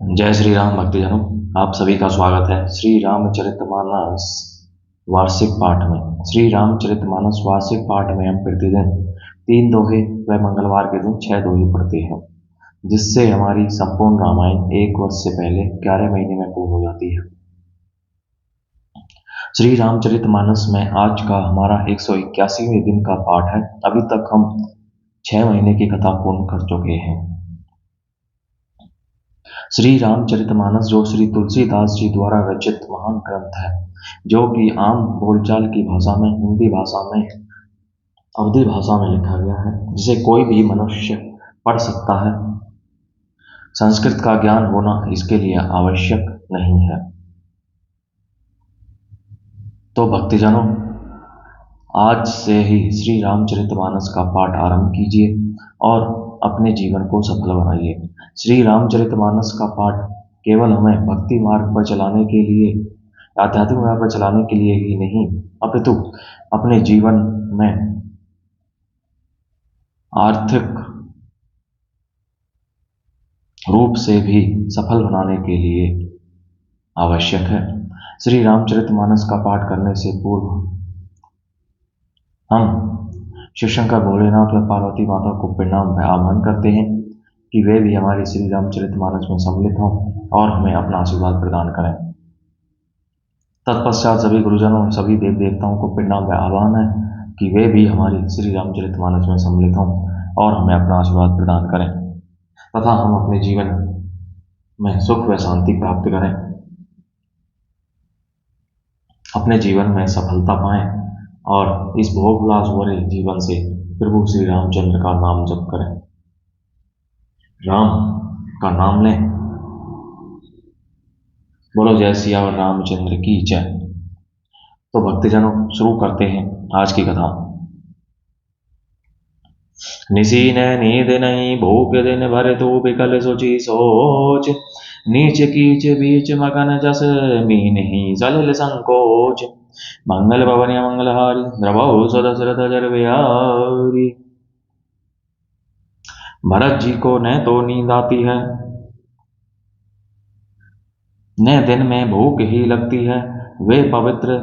जय श्री राम भक्तजनों, आप सभी का स्वागत है श्री रामचरितमानस वार्षिक पाठ में। श्री रामचरितमानस वार्षिक पाठ में हम प्रतिदिन 3 दोहे व मंगलवार के दिन 6 दोहे पढ़ते हैं, जिससे हमारी संपूर्ण रामायण 1 वर्ष से पहले 11 महीने में पूर्ण हो जाती है। श्री रामचरितमानस में आज का हमारा 181वें दिन का पाठ है। अभी तक हम 6 महीने की कथा पूर्ण कर चुके हैं। श्री रामचरितमानस जो श्री तुलसीदास जी द्वारा रचित महान ग्रंथ है, जो कि आम बोलचाल की भाषा में, हिंदी भाषा में, अवधी भाषा में लिखा गया है, जिसे कोई भी मनुष्य पढ़ सकता है। संस्कृत का ज्ञान होना इसके लिए आवश्यक नहीं है। तो भक्तजनों, आज से ही श्री रामचरितमानस का पाठ आरंभ कीजिए और अपने जीवन को सफल बनाइए। श्री रामचरितमानस का पाठ केवल हमें भक्ति मार्ग पर चलाने के लिए, आध्यात्मिक मार्ग पर चलाने के लिए ही नहीं, अपितु अपने जीवन में आर्थिक रूप से भी सफल बनाने के लिए आवश्यक है। श्री रामचरितमानस का पाठ करने से पूर्व हम शिव शंकर भोलेनाथ व पार्वती माता को प्रणाम व आह्वान करते हैं कि वे भी हमारे श्री रामचरितमानस में सम्मिलित हों और हमें अपना आशीर्वाद प्रदान करें। तत्पश्चात सभी गुरुजनों, सभी देव देवताओं को प्रणाम व आह्वान है कि वे भी हमारी श्री रामचरितमानस में सम्मिलित हों और हमें अपना आशीर्वाद प्रदान करें तथा हम अपने जीवन में सुख व शांति प्राप्त करें, अपने जीवन में सफलता पाएं और इस भोग विलास भरे जीवन से प्रभु श्री रामचंद्र का नाम जप करें। राम का नाम लें। बोलो जय सियावर रामचंद्र की जय। तो भक्तजनों, शुरू करते हैं आज की कथा। निसी न नींद नहीं, भूख दिन भर तू बिकल सोची सोच, नीच कीच बीच मगन जस मीन ही सलिल संकोच, मंगल भवन मंगलहारी द्रवौ सदशरथ जर बिहारी। भरत जी को न तो नींद आती है, न दिन में भूख ही लगती है। वे पवित्र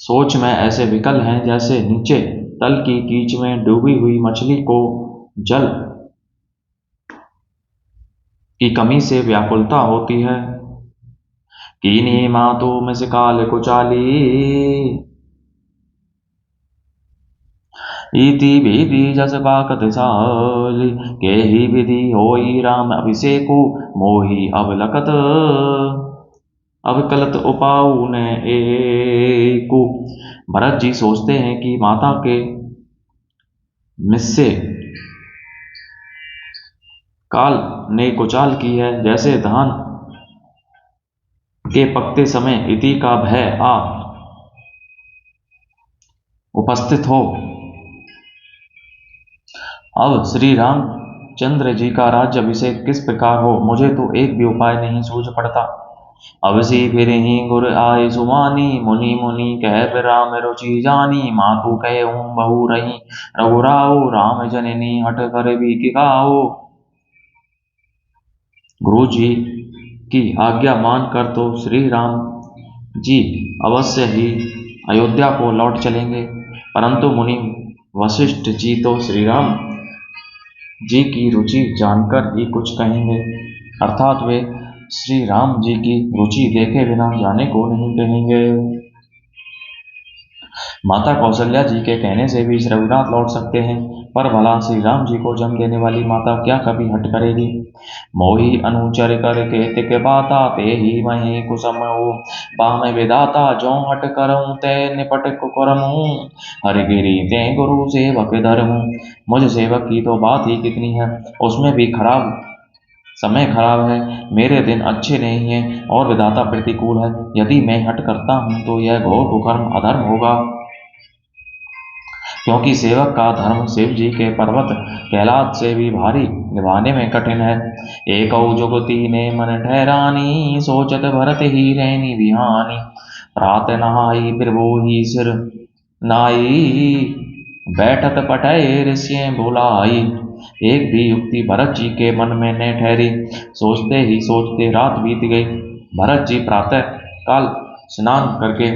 सोच में ऐसे विकल हैं जैसे नीचे तल की कीच में डूबी हुई मछली को जल की कमी से व्याकुलता होती है। कीनी मातु मिस काल कुचाली, इति विधि जस बाकत साली, के ही विधि होई राम अभिषेकु, मोही अवलकत अवकलत उपाऊ ने एकु। भरत जी सोचते हैं कि माता के मिस्से काल ने कुचाल की है, जैसे धान के पकते समय इति का भय आ उपस्थित हो। अब श्री रामचंद्र जी का राज्य अभिषेक किस प्रकार हो, मुझे तो एक भी उपाय नहीं सूझ पड़ता। अवसी फिर ही गुर आए सुमानी, मुनि मुनि कह राम रुचि जानी, मातु कहे बहु रही रघुराओ, राम जननी हट कर भी किगाओ। गुरु जी की आज्ञा मानकर तो श्री राम जी अवश्य ही अयोध्या को लौट चलेंगे, परंतु मुनि वशिष्ठ जी तो श्री राम जी की रुचि जानकर ही कुछ कहेंगे, अर्थात वे श्री राम जी की रुचि देखे बिना जाने को नहीं कहेंगे। माता कौशल्या जी के कहने से भी रघुनाथ लौट सकते हैं, पर भला श्री राम जी को जन्म देने वाली माता क्या कभी हट करेगी। मोही अनुचर कर के तिक बाता, ते ही मही कुसम बाम विदाता, जो हट करऊं ते निपट कुकरमूं, हरिगिरी ते गुरु सेवक धर्मूं। मुझ सेवक की तो बात ही कितनी है, उसमें भी समय खराब है, मेरे दिन अच्छे नहीं हैं और विधाता प्रतिकूल है। यदि मैं हट करता हूं तो यह घोर कुकर्म अधर्म होगा, क्योंकि सेवक का धर्म शिव जी के पर्वत कैलाश से भी भारी, निभाने में कठिन है। एक जुगति ने मन ठहरानी, सोचत भरत ही रहनी बिहानी, प्रात नहाई फिर वो ही सिर नाई, बैठत पठय ऋषि बुलाई, एक भी युक्ति भरत जी के मन में न ठहरी। सोचते ही सोचते रात बीत गई। भरत जी प्रातः काल स्नान करके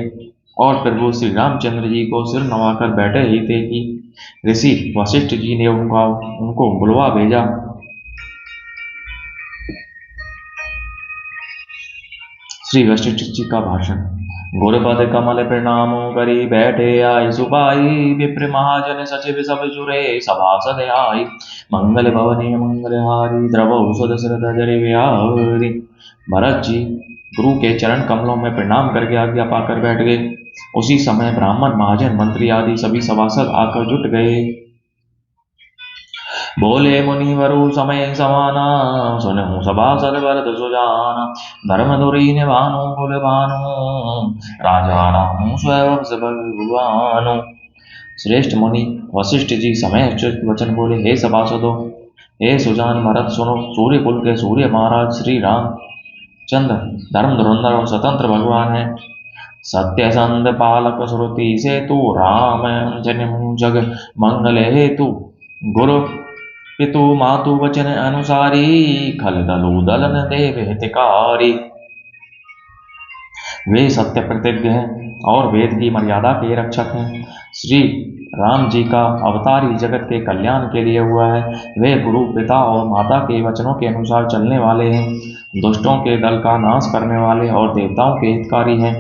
और प्रभु श्री रामचंद्र जी को सिर नवाकर बैठे ही थे कि ऋषि वशिष्ठ जी ने उनको बुलवा भेजा। श्री वशिष्ठ जी का भाषण। गुरुपद कमल प्रणामो करी बैठे आई सुपाई, विप्र महाजन सचिव सब जुरे सभासद आई। मंगल भवने मंगलहारी, द्रवौ सुदशरथ जरि विहारी। भरत जी गुरु के चरण कमलों में प्रणाम करके आज्ञा पाकर बैठ गए। उसी समय ब्राह्मण महाजन मंत्री आदि सभी सभासद आकर जुट गए। बोले मुनिवरु समय समाना, सुनहु सभासद भरत सुजाना। धर्म धुरी निभानु कुल भानु, राजा रामु स्वयं भगवानु। श्रेष्ठ मुनि वशिष्ठ जी समय उचित वचन बोले, हे सभासदों, हे सुजान भरत सुनो। सूर्य कुल के सूर्य महाराज श्री राम चंद्र धर्म धुरंधर और स्वतंत्र भगवान है। सत्य संध पालक श्रुति से तू, राम जन्म जग मंगल हेतु। गुरु पितु मातु वचन अनुसारी, खल दलु दलन देव हितकारी। वे सत्य प्रतिज्ञ हैं और वेद की मर्यादा के रक्षक हैं। श्री राम जी का अवतार ही जगत के कल्याण के लिए हुआ है। वे गुरु पिता और माता के वचनों के अनुसार चलने वाले हैं, दुष्टों के दल का नाश करने वाले और देवताओं के हितकारी हैं।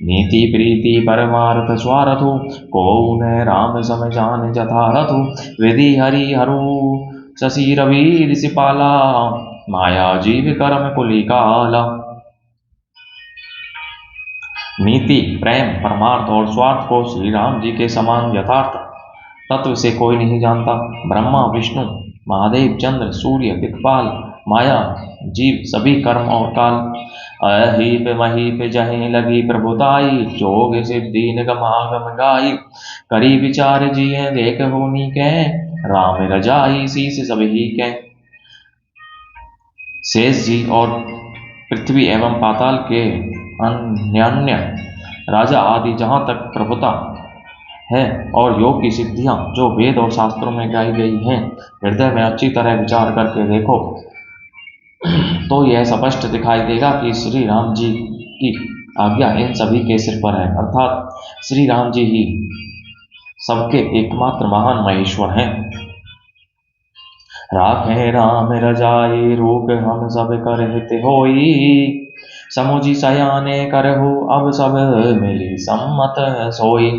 नीति प्रीति परमार्थ स्वारथु, को न राम सम जान जथारथु। विधि हरि हरु शशि रवि ऋषिपाला, माया जीव कर्म कुलिकाला। नीति प्रेम परमार्थ और स्वार्थ को श्री राम जी के समान यथार्थ तत्व से कोई नहीं जानता। ब्रह्मा विष्णु महादेव चंद्र सूर्य दिक्पाल माया जीव सभी कर्म और काल। अहीप महीप जहीं लगी प्रभुताई, जोग सिद्धि निगम आगम गाई। करी विचार जिये देख होनी के, राम रजाई शीस सभी के। शेष जी और पृथ्वी एवं पाताल के अन्य राजा आदि जहाँ तक प्रभुता है और योग की सिद्धियां जो वेद और शास्त्रों में गाई गई हैं, हृदय में अच्छी तरह विचार करके देखो तो यह स्पष्ट दिखाई देगा कि श्री राम जी की आज्ञा इन सभी के सिर पर है, अर्थात श्री राम जी ही सबके एकमात्र महान महेश्वर हैं। राखे राम रजाई, रूप हम सब कर हित होई। समुझी सयाने करहु, अब सब मिली सम्मत सोई।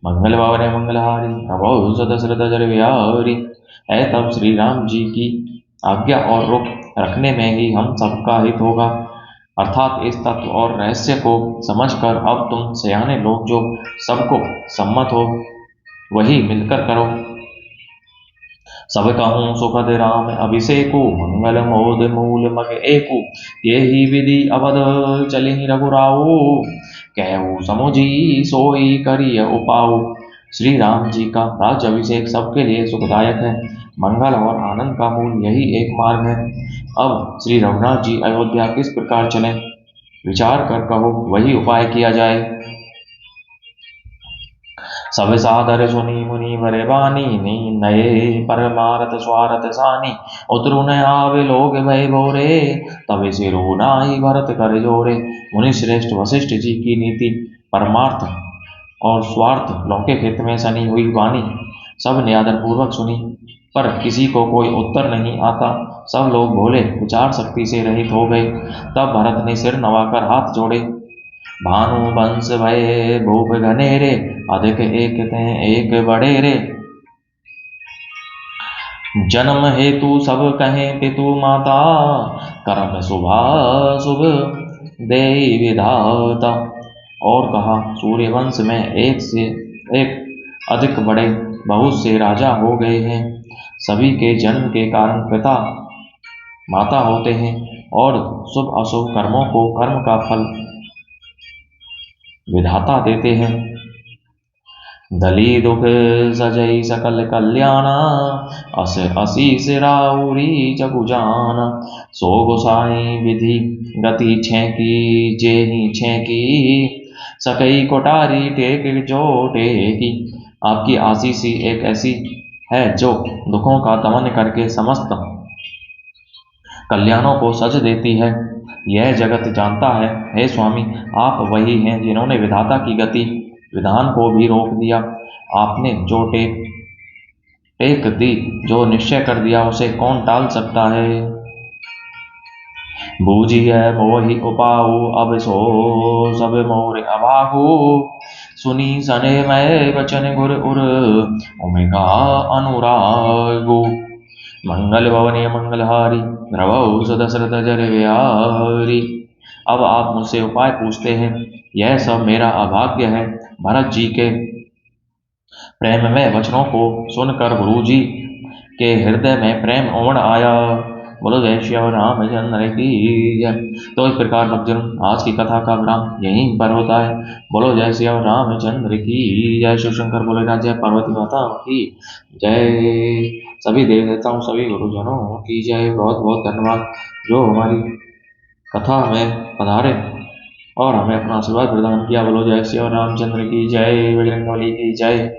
मंगल भवने मंगलहारी, प्रभु सदशरथ जर विहारी। है तब श्री राम जी की आज्ञा और रुख रखने में ही हम सबका हित होगा, अर्थात इस तत्व और रहस्य को समझकर अब तुम सयाने लोग जो सबको सम्मत हो वही मिलकर करो। सब कहूँ सुखद राम अभिषेकु, मंगल मोद मूल मग एकु। ये ही विधि अवध चली रघुराऊ, कहू समुझी सोई करिय उपाऊ। श्री राम जी का राज्य अभिषेक सबके लिए सुखदायक है। मंगल और आनंद का मूल यही एक मार्ग है। अब श्री रघुनाथ जी अयोध्या किस प्रकार चले, विचार कर कहो, वही उपाय किया जाए। सब सादर सुनी मुनि वरे बानी, नी नये परमारथ स्वारथ सानी। उतरु न आवे लोग भय भोरे, तब सिरु नाई भरत कर जोरे। मुनि श्रेष्ठ वशिष्ठ जी की नीति परमार्थ और स्वार्थ लौकिक हित में सनी हुई वाणी सब आदर पूर्वक सुनी, पर किसी को कोई उत्तर नहीं आता। सब लोग भोले विचार शक्ति से रहित हो गए। तब भरत ने सिर नवाकर हाथ जोड़े। भानु वंश भय भूप घनेरे, अधिक एक ते एक बड़ेरे। जन्म हेतु सब कहें पितु माता, कर्म शुभ देई विधाता। और कहा, सूर्यवंश में एक से एक अधिक बड़े बहुत से राजा हो गए हैं। सभी के जन्म के कारण पिता माता होते हैं और शुभ अशुभ कर्मों को कर्म का फल विधाता देते हैं। दली दुख सजई सकल कल्याणा, अस असीस राउरी जगु जाना। सो गोसाई विधि गति छेकी, जेहि छेकी सकई कोटारी टेक जो टेकी। आपकी आशीष ही एक ऐसी है जो दुखों का दमन करके समस्त कल्याणों को सज देती है। यह जगत जानता है, हे स्वामी, आप वही हैं जिन्होंने विधाता की गति विधान को भी रोक दिया। आपने जो टेक दी, जो निश्चय कर दिया, उसे कौन टाल सकता है। बूझिए मोहि उपाऊ, अब सो सब मोर अबाहु। सुनी सने मैं वचन गुर उर, ओमेगा अनुरागु। मंगल भवनीय मंगलहारी, द्रवौ सुदशरथ जर विहारी। अब आप मुझसे उपाय पूछते हैं, यह सब मेरा अभाग्य है। भरत जी के प्रेम में वचनों को सुनकर गुरु जी के हृदय में प्रेम उमड़ आया। बोलो जय श्री रामचंद्र की जय। तो इस प्रकार भक्तजन आज की कथा का विराम यहीं पर होता है। बोलो जय श्री रामचंद्र की जय। शिव शंकर भोलेनाथ जय, पार्वती माता की जय, सभी देव देवताओं सभी गुरुजनों की जय। बहुत बहुत धन्यवाद जो हमारी कथा में पधारे और हमें अपना आशीर्वाद प्रदान किया। बोलो जय श्री रामचंद्र की जय, बजरंगबली की जय।